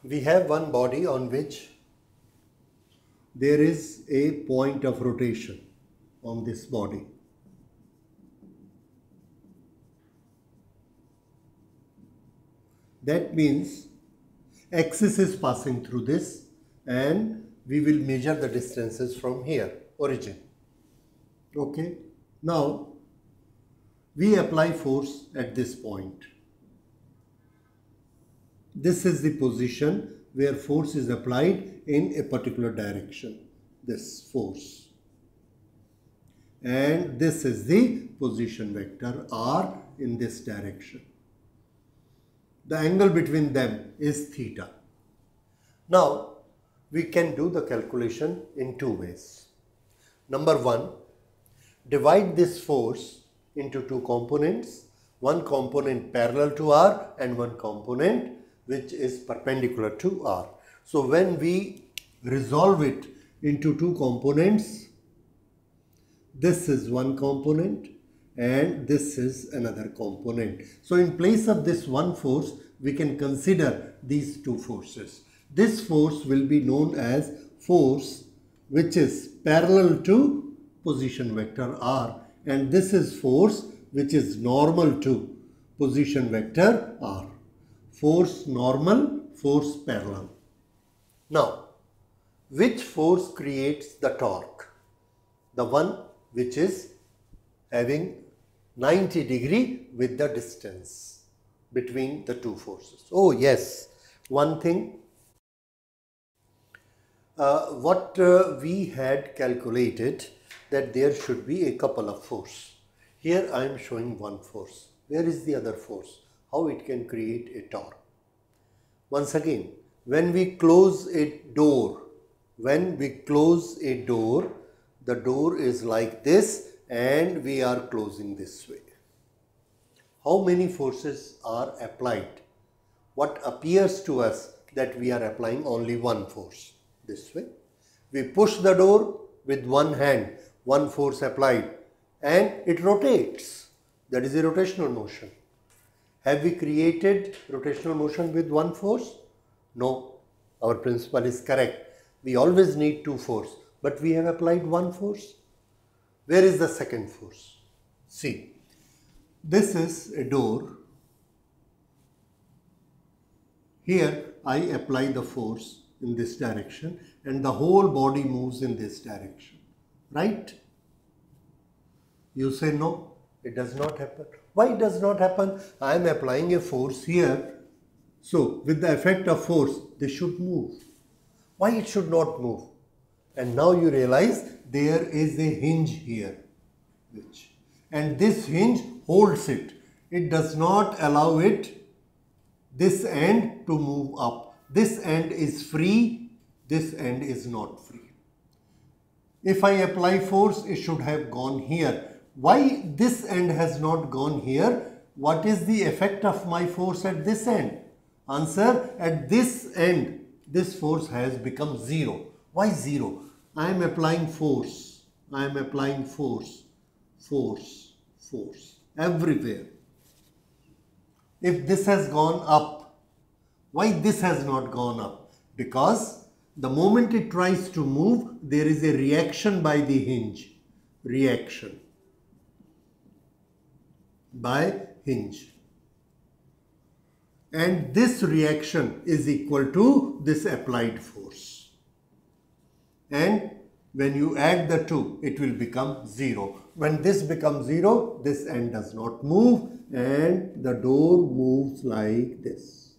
We have one body on which there is a point of rotation on this body. That means axis is passing through this and we will measure the distances from here, origin. Okay. Now we apply force at this point. This is the position where force is applied in a particular direction, this force. And this is the position vector R in this direction. The angle between them is theta. Now we can do the calculation in two ways. Number one, divide this force into two components, one component parallel to R and one component which is perpendicular to R. So when we resolve it into two components, this is one component and this is another component. So in place of this one force, we can consider these two forces. This force will be known as force which is parallel to position vector R, and this is force which is normal to position vector R. Force normal, force parallel. Now, which force creates the torque? The one which is having 90 degree with the distance between the two forces. Oh yes, one thing, we had calculated that there should be a couple of force. Here I am showing one force. Where is the other force? How it can create a torque? Once again, when we close a door, the door is like this and we are closing this way. How many forces are applied? What appears to us that we are applying only one force, this way. We push the door with one hand, one force applied, and it rotates. That is a rotational motion. Have we created rotational motion with one force? No, our principle is correct. We always need two forces, but we have applied one force. Where is the second force? See, this is a door. Here I apply the force in this direction and the whole body moves in this direction, right? You say no, it does not happen. Why it does not happen? I am applying a force here. So with the effect of force, this should move. Why it should not move? And now you realize there is a hinge here, and this hinge holds it. It does not allow this end to move up. This end is free, this end is not free. If I apply force, it should have gone here. Why this end has not gone here? What is the effect of my force at this end? Answer, at this end, this force has become zero. Why zero? I am applying force. I am applying force, force, force everywhere. If this has gone up, why this has not gone up? Because the moment it tries to move, there is a reaction by the hinge. Reaction by hinge. And this reaction is equal to this applied force. And when you add the two, it will become zero. When this becomes zero, this end does not move and the door moves like this.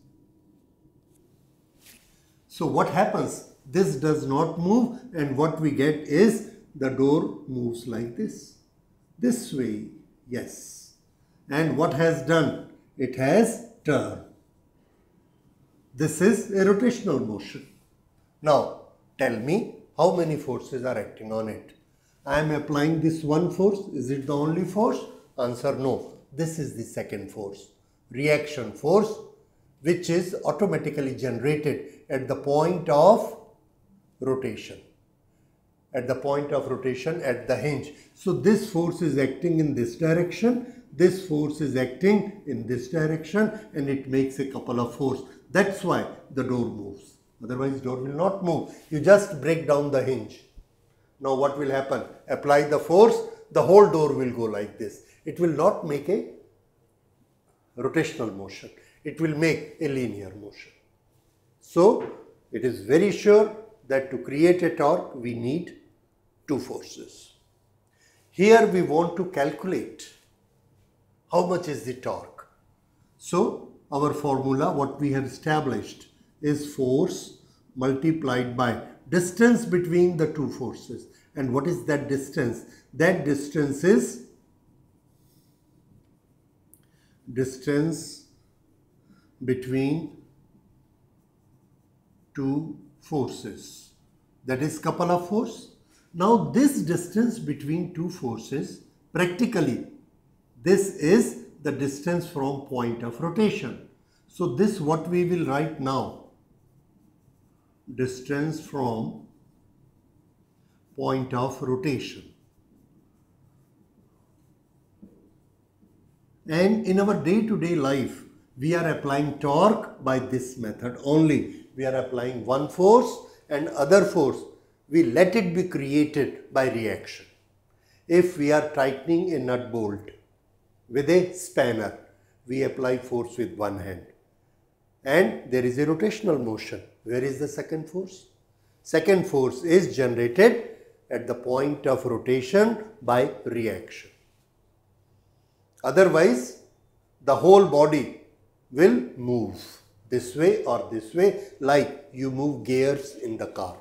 So what happens? This does not move and what we get is the door moves like this. This way, yes. And what has done? It has turned. This is a rotational motion. Now, tell me how many forces are acting on it. I am applying this one force. Is it the only force? Answer, no. This is the second force. Reaction force, which is automatically generated at the point of rotation. At the point of rotation at the hinge. So this force is acting in this direction. This force is acting in this direction and it makes a couple of forces. That's why the door moves. Otherwise, door will not move. You just break down the hinge. Now what will happen? Apply the force, the whole door will go like this. It will not make a rotational motion. It will make a linear motion. So, it is very sure that to create a torque, we need two forces. Here we want to calculate how much is the torque. So, our formula, what we have established, is force multiplied by distance between the two forces. And what is that distance? That distance is distance between two forces. That is couple of force. Now this distance between two forces, practically this is the distance from point of rotation. So this what we will write now, distance from point of rotation. And in our day-to-day life, we are applying torque by this method only. We are applying one force and other force, we let it be created by reaction. If we are tightening a nut bolt with a spanner, we apply force with one hand. And there is a rotational motion. Where is the second force? Second force is generated at the point of rotation by reaction. Otherwise, the whole body will move this way or this way, like you move gears in the car.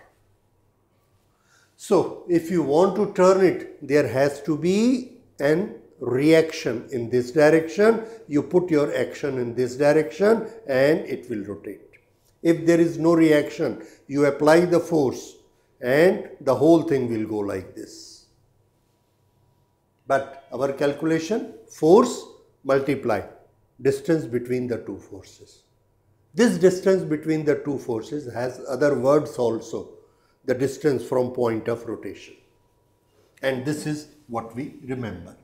So, if you want to turn it, there has to be an reaction in this direction. You put your action in this direction and it will rotate. If there is no reaction, you apply the force and the whole thing will go like this. But our calculation, force multiply distance between the two forces. This distance between the two forces has other words also, the distance from point of rotation. And this is what we remember.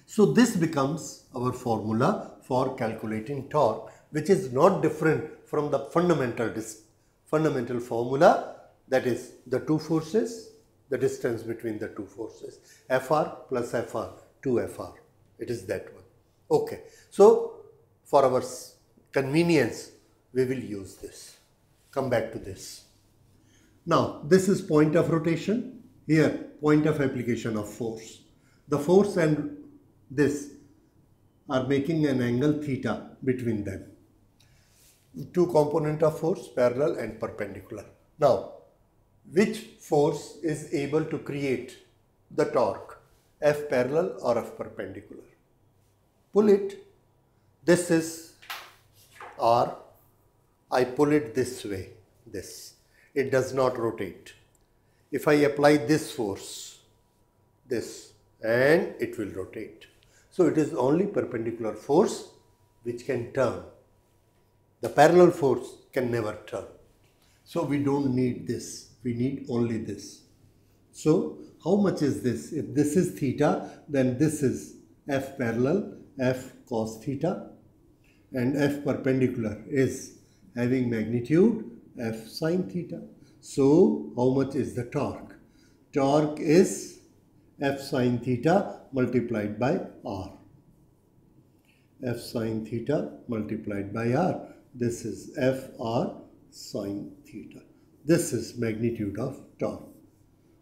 So this becomes our formula for calculating torque, which is not different from the fundamental formula, that is the two forces, the distance between the two forces, Fr plus Fr, 2Fr. It is that one. Okay. So, for our convenience, we will use this. Come back to this. Now, this is point of rotation. Here, point of application of force. The force and this are making an angle theta between them. Two component of force, parallel and perpendicular. Now, which force is able to create the torque, F parallel or F perpendicular? Pull it. This is R. I pull it this way, this. It does not rotate. If I apply this force, this, and it will rotate. So it is only perpendicular force which can turn. The parallel force can never turn. So we don't need this. We need only this. So how much is this? If this is theta, then this is F parallel, F cos theta, and F perpendicular is having magnitude F sin theta. So how much is the torque? Torque is F sin theta multiplied by R. F sin theta multiplied by R. This is Fr sin theta. This is magnitude of torque.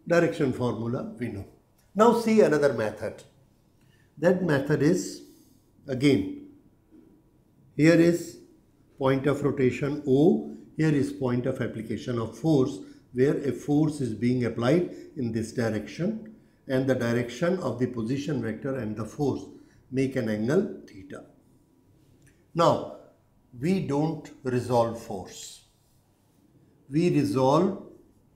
Direction formula we know. Now see another method. That method is, again, here is point of rotation O, here is point of application of force, where a force is being applied in this direction, and the direction of the position vector and the force make an angle theta. Now, we don't resolve force. We resolve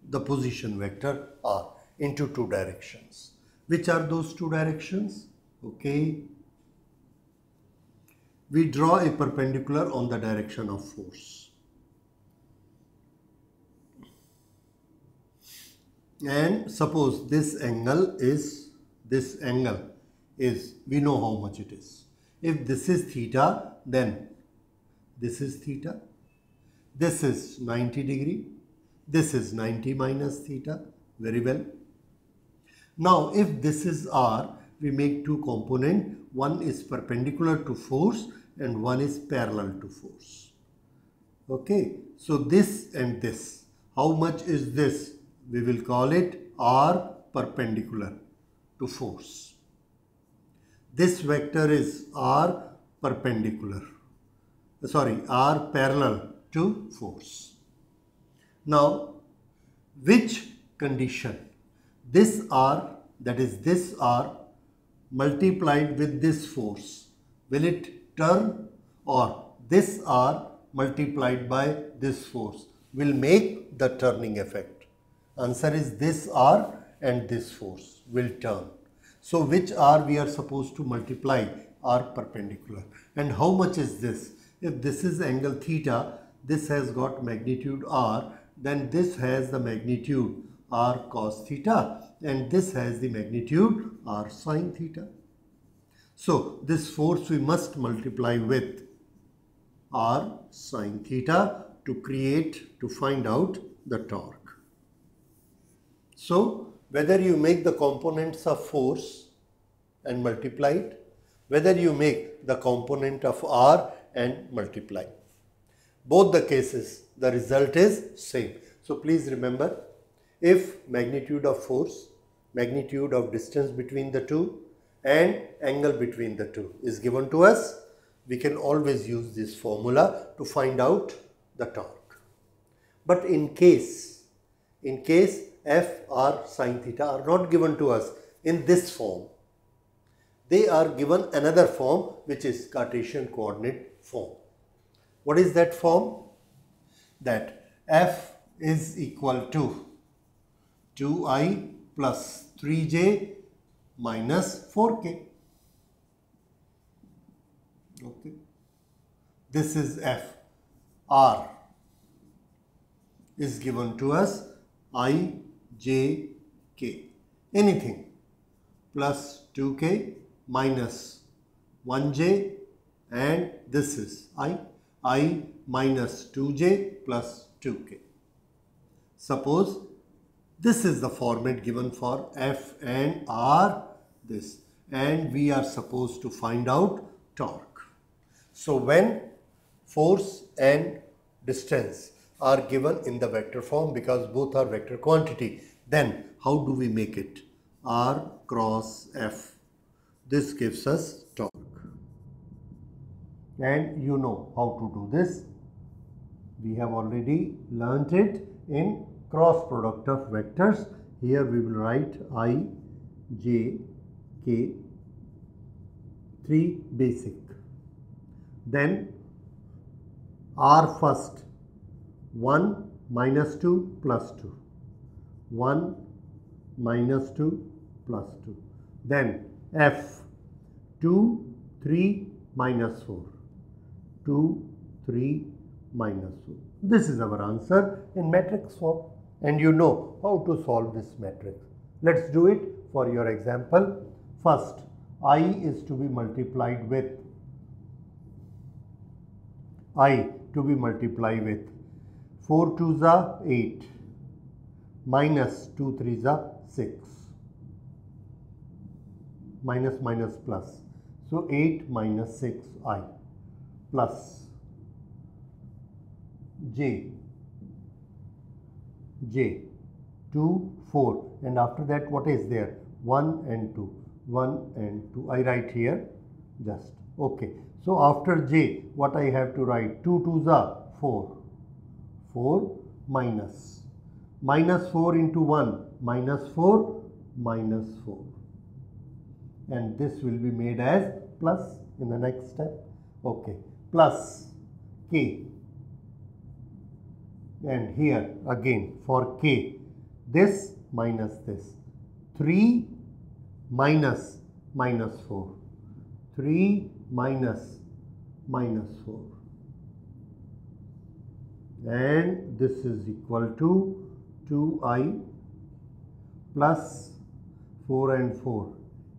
the position vector R into two directions. Which are those two directions? Okay. We draw a perpendicular on the direction of force. And suppose this angle is, we know how much it is. If this is theta, then this is theta, this is 90 degree, this is 90 minus theta. Very well. Now if this is r, we make two components. One is perpendicular to force and one is parallel to force. Okay, so this and this, how much is this? We will call it r perpendicular to force. This vector is r perpendicular, r parallel to force. Now, which condition? This r, that is this r multiplied with this force, will it turn, or this r multiplied by this force will make the turning effect? Answer is this r and this force will turn. So which r we are supposed to multiply? R perpendicular. And how much is this? If this is angle theta, this has got magnitude r, then this has the magnitude r cos theta and this has the magnitude r sin theta. So this force we must multiply with r sin theta to find out the torque. So whether you make the components of force and multiply it, whether you make the component of r and multiply, both the cases the result is same. So please remember, if magnitude of force, magnitude of distance between the two and angle between the two is given to us, we can always use this formula to find out the torque. But in case f, r, sin theta are not given to us in this form, they are given another form, which is Cartesian coordinate form. What is that form? That f is equal to 2i plus 3j minus 4k. Okay. This is f. R is given to us I, j, k. Anything plus 2k minus 1j, and this is I minus 2j plus 2k. Suppose this is the format given for f and r, this, and we are supposed to find out torque. So when force and distance are given in the vector form, because both are vector quantity, then how do we make it? R cross f. This gives us torque. And you know how to do this. We have already learnt it in cross product of vectors. Here we will write I, j, k, 3 basic. Then R first, 1 minus 2 plus 2. 1 minus 2 plus 2. Then F, 2, 3 minus 4. 2, 3 minus 4. This is our answer in matrix form. And you know how to solve this matrix. Let's do it for your example. First, I is to be multiplied with 4 2s are 8 minus 2 3s are 6, minus minus plus, so 8 minus 6 I plus j 2 4, and after that what is there? 1 and 2, 1 and 2 I write here just. Okay, so after j what I have to write? 2 2s are 4, 4 minus 4 into 1 minus 4 minus 4, and this will be made as plus in the next step. Okay, plus k, and here again for k, this minus this, 3 minus minus 4, 3 minus minus 4, and this is equal to 2i plus 4 and 4,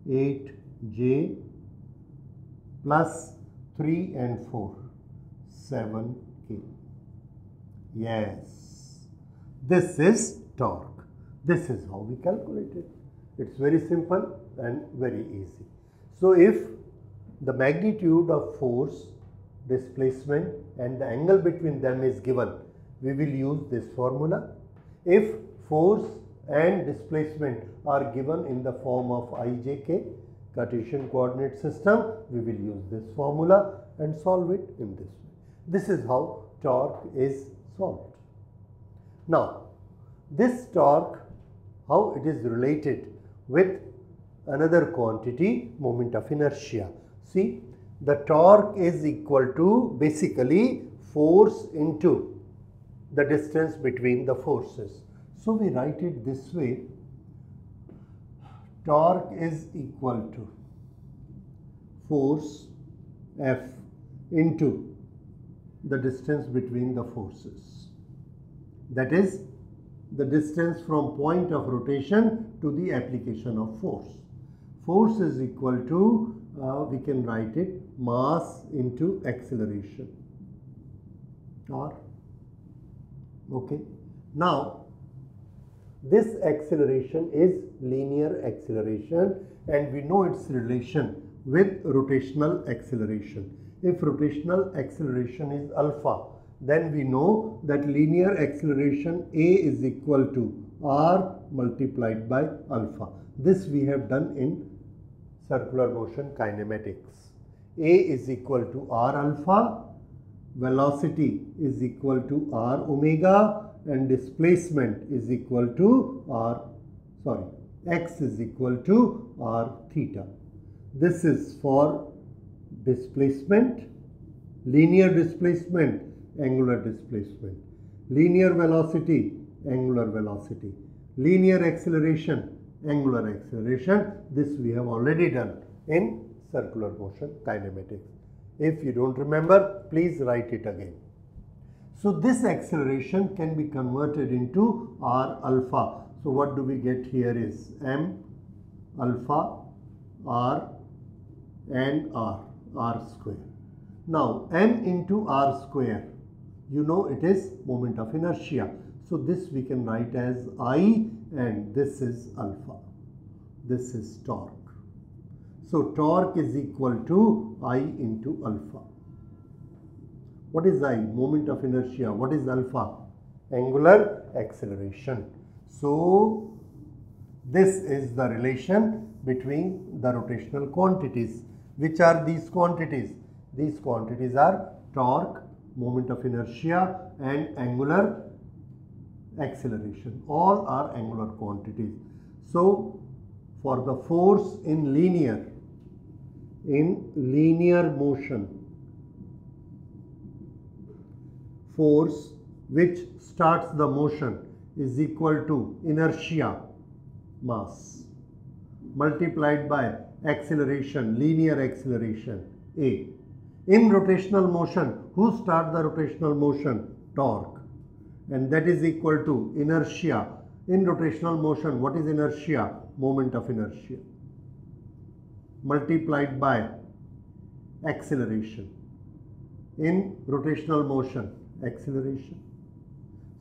8j plus 3 and 4, 7k. Yes, this is torque. This is how we calculate it. It's very simple and very easy. So if the magnitude of force, displacement and the angle between them is given, we will use this formula. If force and displacement are given in the form of ijk, Cartesian coordinate system, we will use this formula and solve it in this way. This is how torque is solved. Now, this torque, how it is related with another quantity, moment of inertia. See, the torque is equal to basically force into the distance between the forces. So we write it this way: torque is equal to force F into the distance between the forces. That is the distance from point of rotation to the application of force. Force is equal to, we can write it, mass into acceleration, R. Okay. Now, this acceleration is linear acceleration and we know its relation with rotational acceleration. If rotational acceleration is alpha, then we know that linear acceleration A is equal to R multiplied by alpha. This we have done in circular motion kinematics. A is equal to R alpha, velocity is equal to R omega, and displacement is equal to x is equal to R theta. This is for displacement, linear displacement, angular displacement, linear velocity, angular velocity, linear acceleration, angular acceleration. This we have already done in circular motion kinematics. If you don't remember, please write it again. So this acceleration can be converted into R alpha. So what do we get here is m alpha R and R square. Now m into R square, you know it is moment of inertia. So this we can write as I, and this is alpha. This is torque. So torque is equal to I into alpha. What is I? Moment of inertia. What is alpha? Angular acceleration. So this is the relation between the rotational quantities. Which are these quantities? These quantities are torque, moment of inertia and angular acceleration. All are angular quantities. So for the force in linear motion, force which starts the motion is equal to inertia, mass, multiplied by acceleration, linear acceleration, A. In rotational motion, who starts the rotational motion? Torque. And that is equal to inertia. In rotational motion, what is inertia? Moment of inertia, multiplied by acceleration. In rotational motion, acceleration.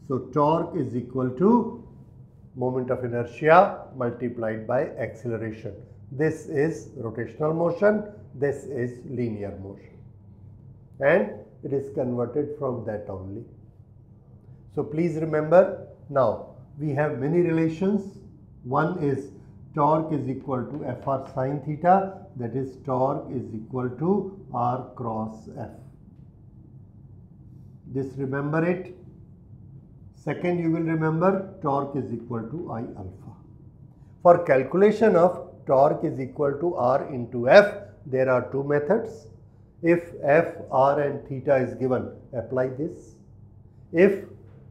So torque is equal to moment of inertia multiplied by acceleration. This is rotational motion, this is linear motion, and it is converted from that only. So please remember, now we have many relations. One is torque is equal to Fr sin theta, that is torque is equal to R cross F. This remember it. Second, you will remember torque is equal to I alpha. For calculation of torque is equal to R into F, there are two methods. If F, R and theta is given, apply this. If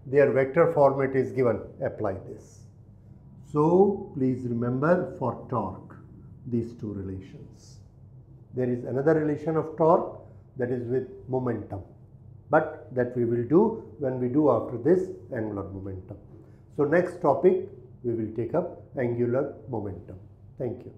their vector format is given, apply this. So please remember, for torque, these two relations. There is another relation of torque, that is with momentum, but that we will do when we do after this angular momentum. So next topic we will take up angular momentum. Thank you.